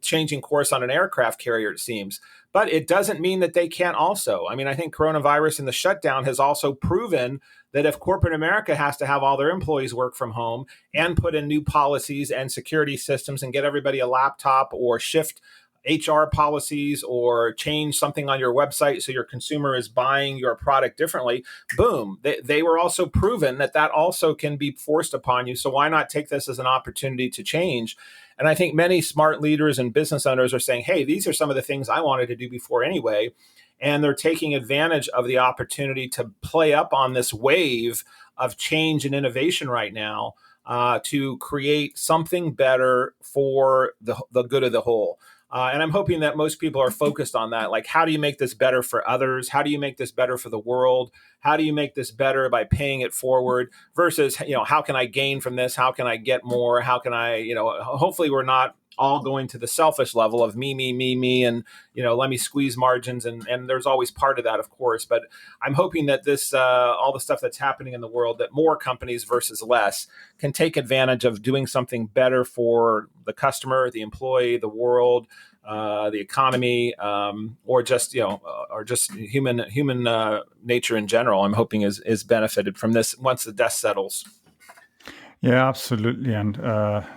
changing course on an aircraft carrier, it seems. But it doesn't mean that they can't also. I mean, I think coronavirus and the shutdown has also proven that if corporate America has to have all their employees work from home and put in new policies and security systems and get everybody a laptop, or shift HR policies, or change something on your website so your consumer is buying your product differently, boom, they were also proven that also can be forced upon you. So why not take this as an opportunity to change? And I think many smart leaders and business owners are saying, hey, these are some of the things I wanted to do before anyway. And they're taking advantage of the opportunity to play up on this wave of change and innovation right now, to create something better for the good of the whole. And I'm hoping that most people are focused on that. Like, how do you make this better for others? How do you make this better for the world? How do you make this better by paying it forward versus, how can I gain from this? How can I get more? How can I, hopefully we're not all going to the selfish level of me, and, let me squeeze margins. And there's always part of that, of course. But I'm hoping that this, all the stuff that's happening in the world, that more companies versus less can take advantage of doing something better for the customer, the employee, the world, the economy, or just human nature in general. I'm hoping is benefited from this once the dust settles.
Yeah, absolutely. And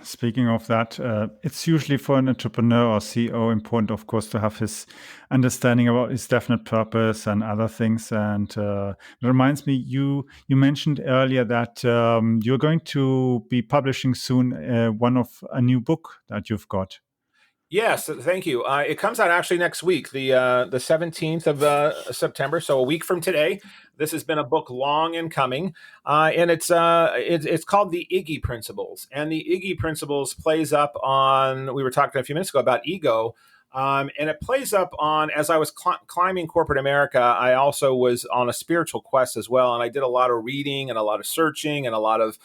speaking of that, it's usually for an entrepreneur or CEO important, of course, to have his understanding about his definite purpose and other things. And it reminds me, you mentioned earlier that you're going to be publishing soon a new book that you've got.
Yes, thank you. It comes out actually next week, the 17th of September, so a week from today. This has been a book long in coming, and it's called the IGI Principles. And the IGI Principles plays up on, we were talking a few minutes ago about ego, and it plays up on, as I was climbing corporate America, I also was on a spiritual quest as well, and I did a lot of reading and a lot of searching and a lot of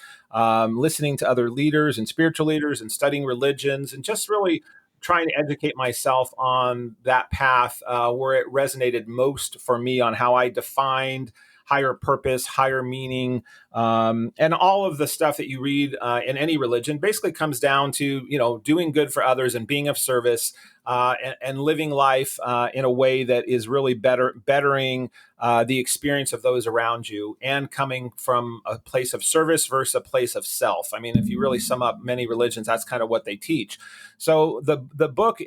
listening to other leaders and spiritual leaders and studying religions and just really trying to educate myself on that path, where it resonated most for me on how I defined higher purpose, higher meaning, and all of the stuff that you read in any religion basically comes down to, doing good for others and being of service, and living life in a way that is really bettering the experience of those around you, and coming from a place of service versus a place of self. I mean, if you really sum up many religions, that's kind of what they teach. So the book,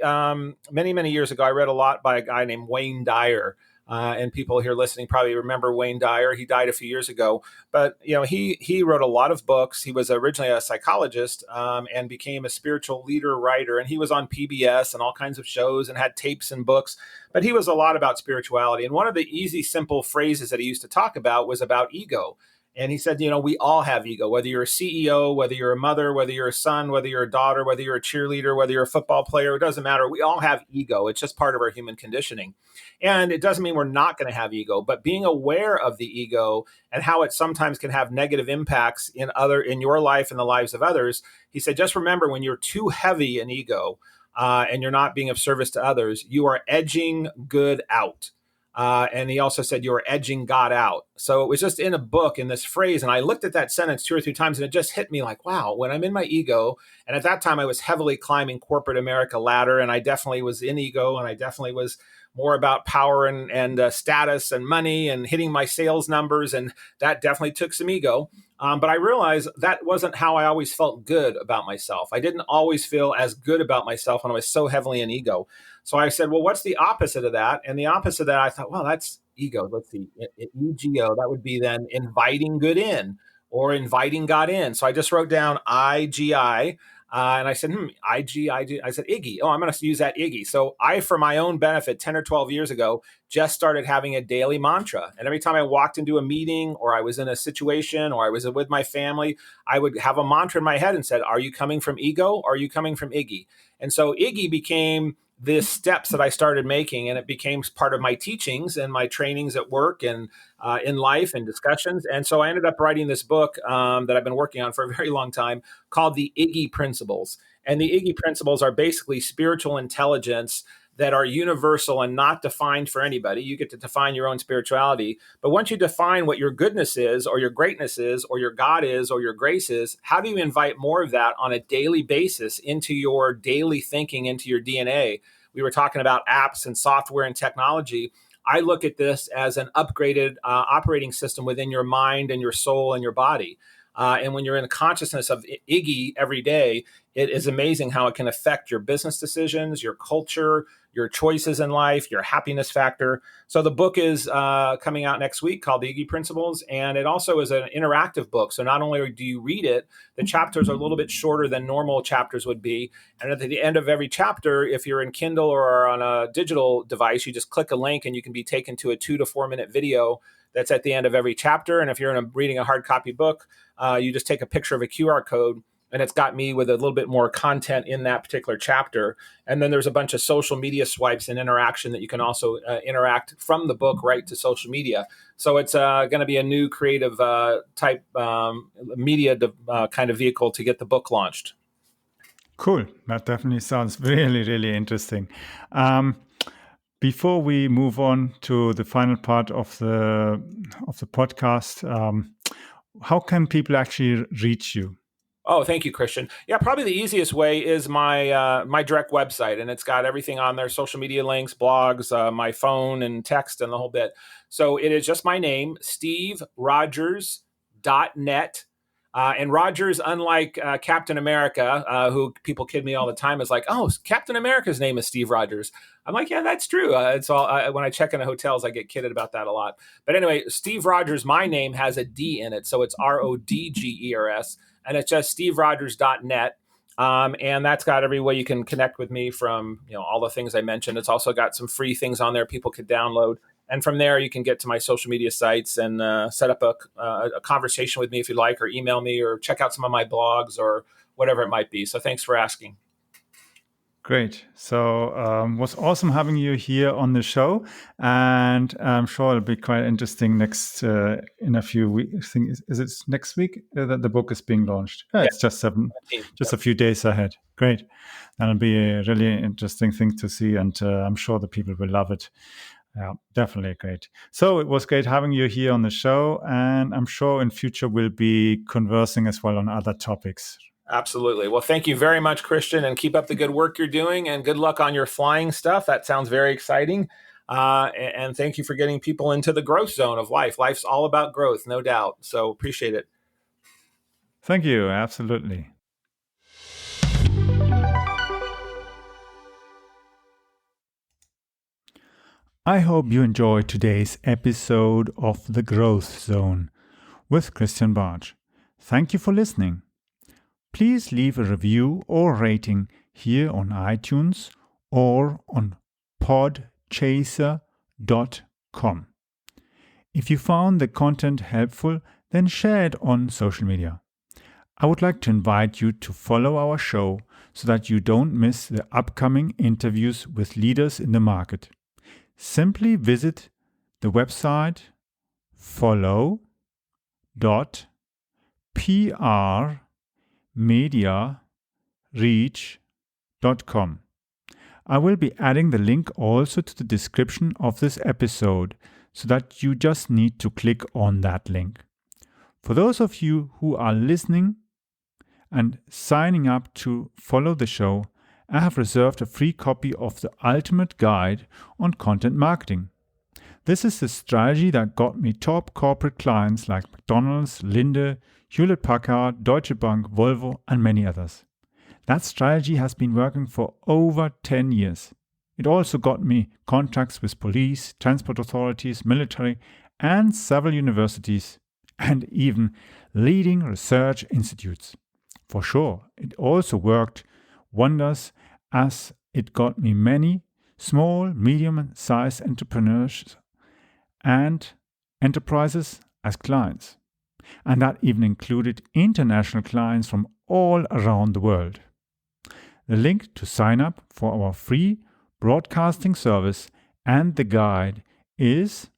many years ago, I read a lot by a guy named Wayne Dyer. And people here listening probably remember Wayne Dyer. He died a few years ago, but he wrote a lot of books. He was originally a psychologist, and became a spiritual leader writer. And he was on PBS and all kinds of shows and had tapes and books. But he was a lot about spirituality. And one of the easy, simple phrases that he used to talk about was about ego. And he said, we all have ego, whether you're a CEO, whether you're a mother, whether you're a son, whether you're a daughter, whether you're a cheerleader, whether you're a football player, it doesn't matter. We all have ego. It's just part of our human conditioning. And it doesn't mean we're not going to have ego, but being aware of the ego and how it sometimes can have negative impacts in your life and the lives of others. He said, just remember, when you're too heavy in ego, and you're not being of service to others, you are edging good out. And he also said, you're edging God out. So it was just in a book, in this phrase. And I looked at that sentence 2 or 3 times, and it just hit me like, wow, when I'm in my ego, and at that time I was heavily climbing corporate America ladder, and I definitely was in ego, and I definitely was more about power and status and money and hitting my sales numbers. And that definitely took some ego. But I realized that wasn't how I always felt good about myself. I didn't always feel as good about myself when I was so heavily in ego. So I said, well, what's the opposite of that? And the opposite of that, I thought, well, that's ego. Let's see, EGO, that would be then inviting good in or inviting God in. So I just wrote down IGI. And I said, IG. I said, Iggy. Oh, I'm going to use that Iggy. So I, for my own benefit, 10 or 12 years ago, just started having a daily mantra. And every time I walked into a meeting or I was in a situation or I was with my family, I would have a mantra in my head and said, are you coming from ego or are you coming from Iggy? And so Iggy became the steps that I started making, and it became part of my teachings and my trainings at work and in life and discussions. And so I ended up writing this book that I've been working on for a very long time called the IGI Principles. And the IGI Principles are basically spiritual intelligence that are universal and not defined for anybody. You get to define your own spirituality. But once you define what your goodness is, or your greatness is, or your God is, or your grace is, how do you invite more of that on a daily basis into your daily thinking, into your DNA? We were talking about apps and software and technology. I look at this as an upgraded operating system within your mind and your soul and your body. And when you're in the consciousness of Iggy every day, it is amazing how it can affect your business decisions, your culture, your choices in life, your happiness factor. So the book is coming out next week called The Iggy Principles, and it also is an interactive book. So not only do you read it, the chapters are a little bit shorter than normal chapters would be. And at the end of every chapter, if you're in Kindle or on a digital device, you just click a link and you can be taken to a 2 to 4 minute video that's at the end of every chapter. And if you're reading a hard copy book, you just take a picture of a QR code, and it's got me with a little bit more content in that particular chapter. And then there's a bunch of social media swipes and interaction that you can also interact from the book right to social media. So it's going to be a new creative type media kind of vehicle to get the book launched.
Cool. That definitely sounds really, really interesting. Before we move on to the final part of the podcast, how can people actually reach you?
Oh, thank you, Christian. Yeah, probably the easiest way is my my direct website, and it's got everything on there: social media links, blogs, my phone, and text, and the whole bit. So it is just my name, steverodgers.net. And Rodgers, unlike Captain America, who people kid me all the time, is like, oh, Captain America's name is Steve Rodgers. I'm like, yeah, that's true. It's all when I check into hotels, I get kidded about that a lot. But anyway, Steve Rodgers, my name has a D in it, so it's RODGERS, and it's just steverodgers.net. And that's got every way you can connect with me from all the things I mentioned. It's also got some free things on there people could download. And from there, you can get to my social media sites and set up a conversation with me if you like, or email me, or check out some of my blogs or whatever it might be. So thanks for asking.
Great. So it was awesome having you here on the show. And I'm sure it'll be quite interesting next in a few weeks. I think, is it next week that the book is being launched? Yeah. It's just a few days ahead. Great. That'll be a really interesting thing to see. And I'm sure the people will love it. Yeah, definitely great. So it was great having you here on the show, and I'm sure in future we'll be conversing as well on other topics.
Absolutely. Well, thank you very much, Christian, and keep up the good work you're doing, and good luck on your flying stuff. That sounds very exciting. And thank you for getting people into the growth zone of life. Life's all about growth, no doubt. So appreciate it.
Thank you. Absolutely. I hope you enjoyed today's episode of The Growth Zone with Christian Bartsch. Thank you for listening. Please leave a review or rating here on iTunes or on podchaser.com. If you found the content helpful, then share it on social media. I would like to invite you to follow our show so that you don't miss the upcoming interviews with leaders in the market. Simply visit the website follow.prmediareach.com. I will be adding the link also to the description of this episode so that you just need to click on that link. For those of you who are listening and signing up to follow the show, I have reserved a free copy of the Ultimate Guide on Content Marketing. This is the strategy that got me top corporate clients like McDonald's, Linde, Hewlett-Packard, Deutsche Bank, Volvo, and many others. That strategy has been working for over 10 years. It also got me contacts with police, transport authorities, military, and several universities, and even leading research institutes. For sure, it also worked wonders as it got me many small, medium-sized entrepreneurs and enterprises as clients. And that even included international clients from all around the world. The link to sign up for our free broadcasting service and the guide is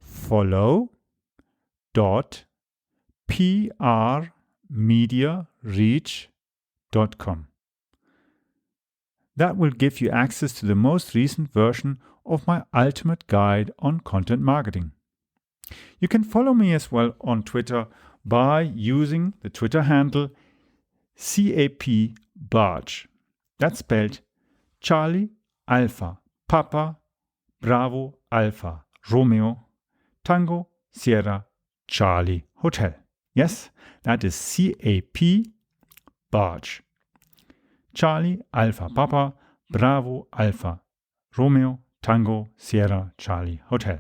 follow.prmediareach.com. That will give you access to the most recent version of my ultimate guide on content marketing. You can follow me as well on Twitter by using the Twitter handle CAPBarge. That's spelled Charlie, Alpha, Papa, Bravo, Alpha, Romeo, Tango, Sierra, Charlie, Hotel. Yes, that is CAPBarge. Charlie, Alpha, Papa, Bravo, Alpha, Romeo, Tango, Sierra, Charlie, Hotel.